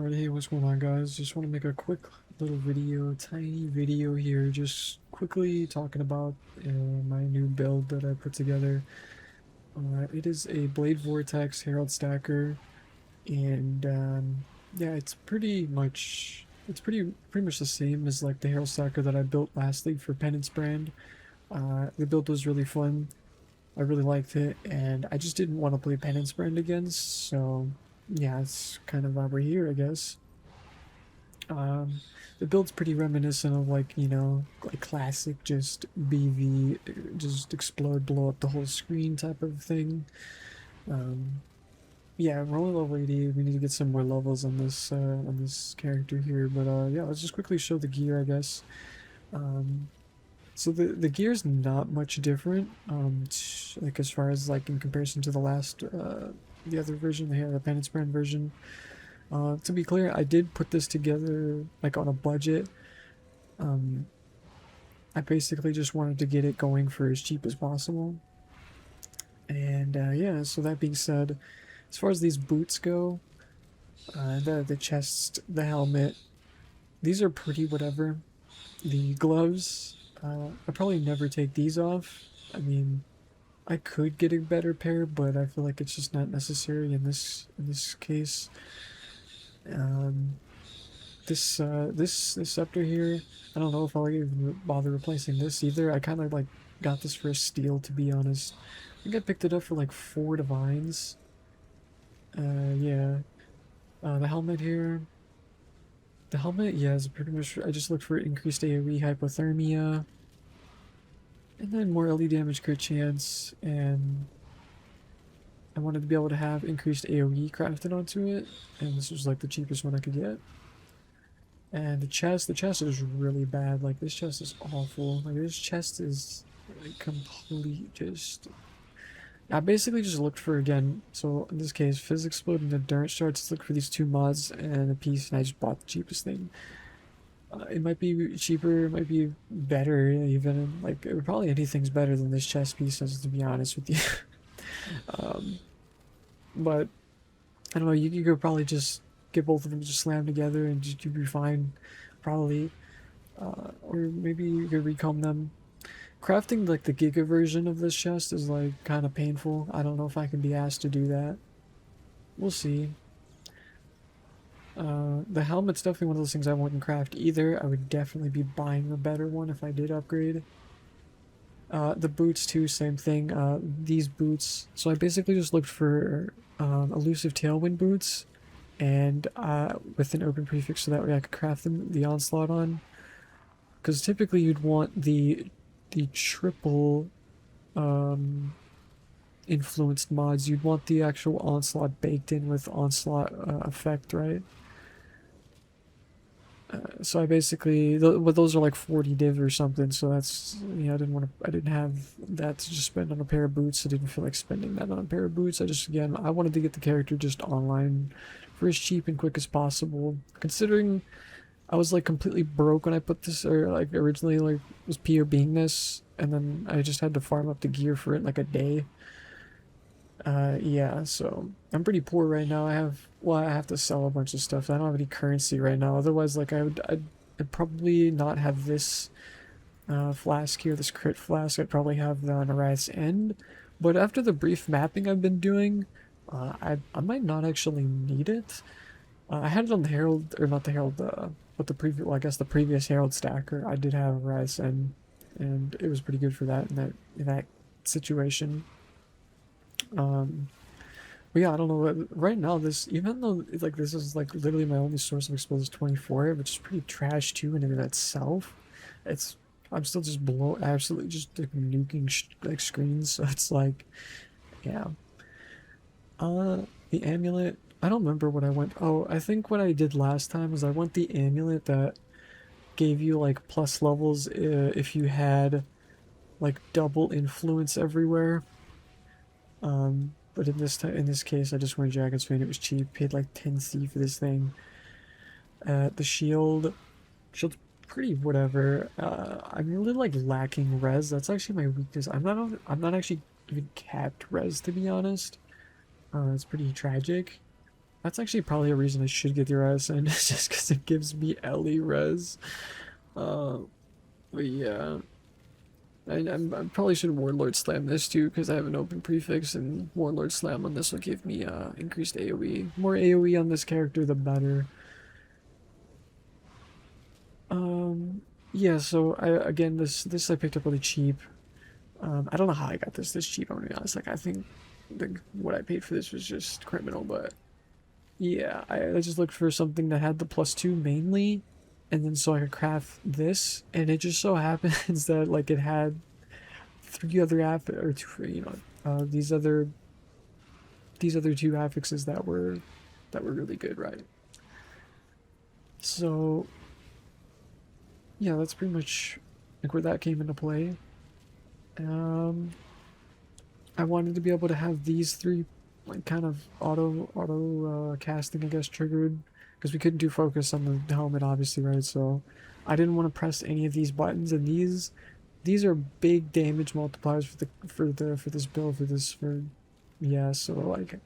Alright, hey, what's going on, guys? Just want to make a quick little video, tiny video here, just quickly talking about my new build that I put together. It is a Blade Vortex Herald Stacker, and yeah, it's pretty much the same as like the Herald Stacker that I built lastly for Penance brand. The build was really fun. I really liked it, and I just didn't want to play Penance brand again, so yeah, it's kind of why we're here, I guess. Um, the build's pretty reminiscent of like, like classic just BV, just explode, blow up the whole screen type of thing. Um, yeah, we're only level 80. We need to get some more levels on this character here. But yeah, let's just quickly show the gear, I guess. Um, so the gear's not much different. Like as far as like in comparison to the other version, the Penance brand version. To be clear, I did put this together like on a budget. Um, I basically just wanted to get it going for as cheap as possible. And yeah, so that being said, as far as these boots go, the chest, the helmet, these are pretty whatever. The gloves, I probably never take these off. I mean, I could get a better pair, but I feel like it's just not necessary in this case. Um, this scepter here, I don't know if I'll even bother replacing this either. I kind of like got this for a steal, to be honest. I think I picked it up for like 4 divines. Yeah. The helmet here. The helmet, yeah, is pretty much. I just looked for increased AoE hypothermia, and then more LE damage crit chance, and I wanted to be able to have increased AoE crafted onto it, and this was like the cheapest one I could get. And the chest is really bad. Like this chest is awful. Like this chest is like complete just. I basically just looked for again. So in this case, physics explode and endurance shards. Look for these 2 mods and a piece, and I just bought the cheapest thing. It might be cheaper, it might be better even. Like probably anything's better than this chest piece, to be honest with you. um, but I don't know. You could probably just get both of them just slammed together and just you'd be fine, probably. Or maybe you could recomb them. Crafting like the Giga version of this chest is like kind of painful. I don't know if I can be asked to do that. We'll see. The helmet's definitely one of those things I wouldn't craft either. I would definitely be buying a better one if I did upgrade. The boots too, same thing. These boots. So I basically just looked for elusive tailwind boots, and with an open prefix, so that way I could craft them the onslaught on. Because typically you'd want the triple influenced mods. You'd want the actual onslaught baked in with onslaught effect, right? So I basically, but those are like 40 div or something. So that's, yeah, I didn't have that to just spend on a pair of boots. I didn't feel like spending that on a pair of boots. Again, I wanted to get the character just online for as cheap and quick as possible. Considering I was like completely broke when I put this, or like originally like was POBing this, and then I just had to farm up the gear for it in like a day. Yeah, so I'm pretty poor right now. I have to sell a bunch of stuff. I don't have any currency right now. Otherwise, like I'd probably not have this flask here, this crit flask. I'd probably have the Mirage end. But after the brief mapping I've been doing, I might not actually need it. I had it on the Herald, or not the Herald, but the previous, well, I guess the previous Herald stacker. I did have Mirage end, and it was pretty good for that in that situation. Um, but yeah, I don't know. Right now, even though like this is like literally my only source of explosives 24, which is pretty trash too in and of itself. It's I'm still just absolutely just like, nuking like screens. So it's like, yeah. The amulet. I don't remember what I went. Oh, I think what I did last time was I went the amulet that gave you like plus levels if you had like double influence everywhere. But in this case, I just went Dragon's Vein. It was cheap. Paid like 10C for this thing. The shield's pretty whatever. I'm really like lacking res. That's actually my weakness. I'm not actually even capped res, to be honest. It's pretty tragic. That's actually probably a reason I should get the RSN, just because it gives me LE res. Uh, but yeah. I probably should Warlord Slam this too, because I have an open prefix, and Warlord Slam on this will give me increased AoE. More AoE on this character, the better. Um, yeah, so again, this I picked up really cheap. I don't know how I got this cheap, I'm gonna be honest. Like, I think what I paid for this was just criminal, but yeah, I just looked for something that had the +2 mainly, and then so I could craft this, and it just so happens that like it had three other or two, these other two affixes that were really good, right? So yeah, that's pretty much like where that came into play. Um, I wanted to be able to have these three like kind of auto casting, I guess, triggered, because we couldn't do focus on the helmet, obviously, right? So I didn't want to press any of these buttons, and these are big damage multipliers for this build for yeah. So like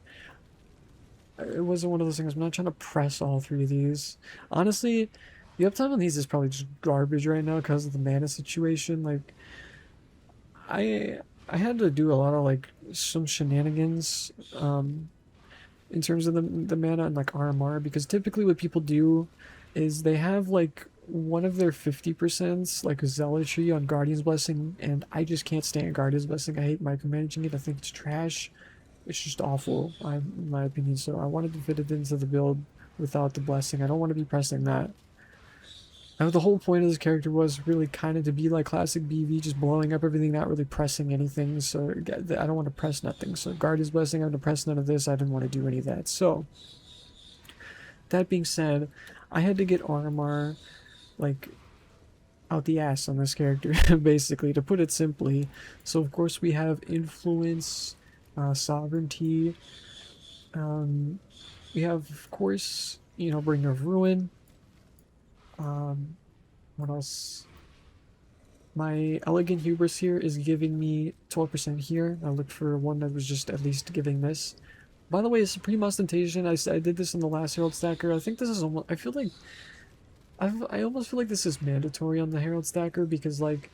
it wasn't one of those things. I'm not trying to press all three of these. Honestly, the uptime on these is probably just garbage right now because of the mana situation. Like I I had to do a lot of like some shenanigans in terms of the mana and like RMR, because typically what people do is they have like one of their 50% like zealotry on Guardian's Blessing, and I just can't stand Guardian's Blessing. I hate micromanaging it. I think it's trash. It's just awful, in my opinion. So I wanted to fit it into the build without the blessing. I don't want to be pressing that. Now, the whole point of this character was really kind of to be like classic BV, just blowing up everything, not really pressing anything. So I don't want to press nothing. So Guardian's Blessing, I'm going to press none of this. I didn't want to do any of that. So that being said, I had to get RMR like out the ass on this character, basically, to put it simply. So of course we have influence, sovereignty. Um, we have, of course, Bringer of Ruin. What else? My Elegant Hubris here is giving me 12% here. I looked for one that was just at least giving this. By the way, Supreme Ostentation, I did this in the last Herald Stacker. I think this is almost, I feel like, I almost feel like this is mandatory on the Herald Stacker, because, like,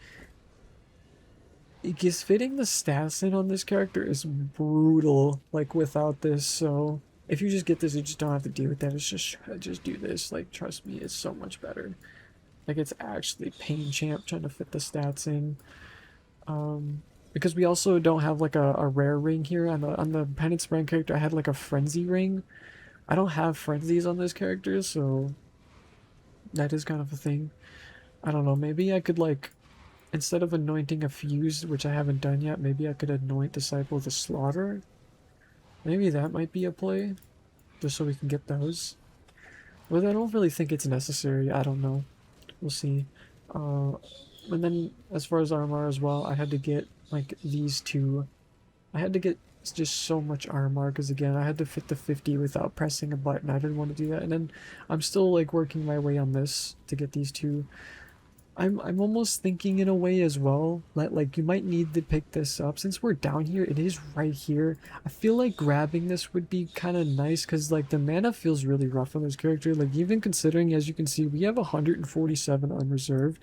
because fitting the stats in on this character is brutal, like, without this, so if you just get this, you just don't have to deal with that. It's just do this. Like, trust me, it's so much better. Like, it's actually pain champ trying to fit the stats in. Because we also don't have like a rare ring here on the Penance Brand character. I had like a frenzy ring. I don't have frenzies on this character, so that is kind of a thing. I don't know, maybe I could, like, instead of anointing a fuse, which I haven't done yet, maybe I could anoint Disciple of the Slaughter. Maybe that might be a play, just so we can get those. But I don't really think it's necessary. I don't know. We'll see. And then as far as RMR as well, I had to get like these two. I had to get just so much RMR, because again, I had to fit the 50 without pressing a button. I didn't want to do that. And then I'm still like working my way on this to get these two. I'm almost thinking in a way as well that like you might need to pick this up since we're down here. It is right here. I feel like grabbing this would be kind of nice, because like the mana feels really rough on this character. Like, even considering, as you can see, we have 147 unreserved,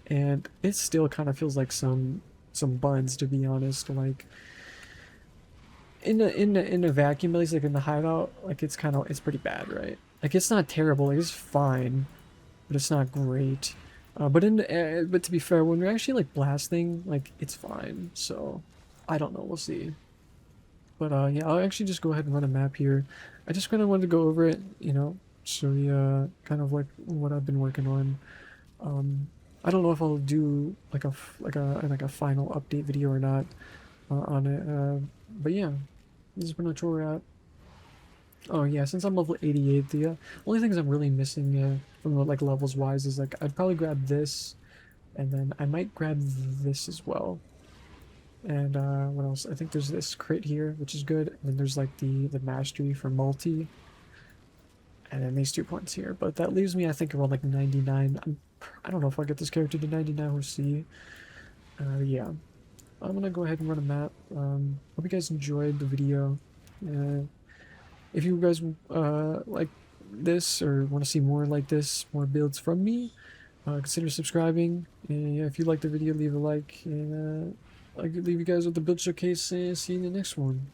and it still kind of feels like some buns, to be honest. Like in a vacuum, at least, like in the hideout, like it's pretty bad, right? Like, it's not terrible. Like, it's fine, but it's not great. But to be fair, when we're actually like blasting, like, it's fine. So I don't know, we'll see. But yeah, I'll actually just go ahead and run a map here. I just kind of wanted to go over it, show you kind of like what I've been working on. I don't know if I'll do like a final update video or not on it. But yeah, this is pretty much where we're at. Oh yeah, since I'm level 88, the only things I'm really missing from like levels wise is like I'd probably grab this, and then I might grab this as well. And what else? I think there's this crit here, which is good. And then there's like the mastery for multi, and then these 2 points here. But that leaves me, I think, around like 99. I don't know if I'll get this character to 99. We'll see. Yeah, I'm gonna go ahead and run a map. Hope you guys enjoyed the video. if you guys like this or want to see more like this, more builds from me, consider subscribing. And yeah, if you like the video, leave a like. And I could leave you guys with the build showcase. And see you in the next one.